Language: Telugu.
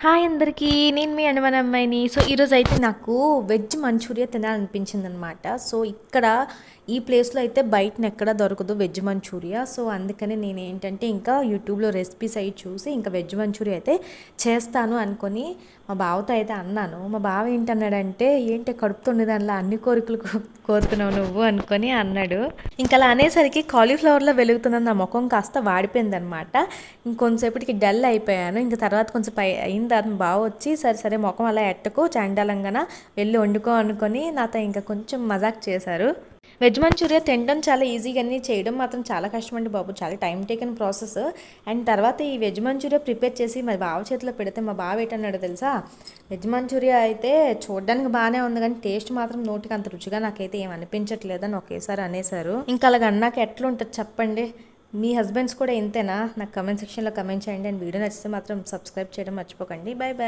హాయ్ అందరికీ. నేను మీ అనుమన అమ్మాయిని. సో ఈరోజైతే నాకు వెజ్ మంచూరియా తినాలనిపించిందనమాట. సో ఇక్కడ ఈ ప్లేస్లో అయితే బయటనెక్కడ దొరకదు వెజ్ మంచూరియా. సో అందుకని నేనేంటంటే ఇంకా యూట్యూబ్లో రెసిపీస్ అవి చూసి ఇంకా వెజ్ మంచూరియా అయితే చేస్తాను అనుకొని మా బావతో అయితే అన్నాను. మా బావ ఏంటన్నాడంటే, ఏంటి కడుపుతుండే దానిలో అన్ని కోరికలు కోరుకున్నావు నువ్వు అనుకొని అన్నాడు. ఇంకా అలా అనేసరికి కాలీఫ్లవర్లో వెలుగుతున్న నా ముఖం కాస్త వాడిపోయిందనమాట. ఇంకొంతసేపటికి డల్ అయిపోయాను. ఇంక తర్వాత కొంచెం అయిన తర్వాత మా బావ వచ్చి, సరే సరే ముఖం అలా ఎట్టకు చండాలంగాన వెళ్ళి వండుకో అనుకొని నాతో ఇంకా కొంచెం మజాక్ చేశారు. వెజ్ మంచూరియా తినడం చాలా ఈజీ, కానీ చేయడం మాత్రం చాలా కష్టం అండి బాబు. చాలా టైం టేకన్ ప్రాసెస్. అండ్ తర్వాత ఈ వెజ్ మంచూరియా ప్రిపేర్ చేసి మా బావ చేతిలో పెడితే మా బావ ఏంటన్నాడు తెలుసా, వెజ్ మంచూరియా అయితే చూడడానికి బాగానే ఉంది కానీ టేస్ట్ మాత్రం నోటికి అంత రుచిగా నాకైతే ఏం అనిపించట్లేదని ఒకేసారి అనేసారు. ఇంకా అలాగ అన్నాక ఎట్లా ఉంటుంది చెప్పండి. మీ హస్బెండ్స్ కూడా ఇంతేనా? నాకు కమెంట్ సెక్షన్లో కమెంట్ చేయండి. అండ్ వీడియో నచ్చితే మాత్రం సబ్స్క్రైబ్ చేయడం మర్చిపోకండి. By by.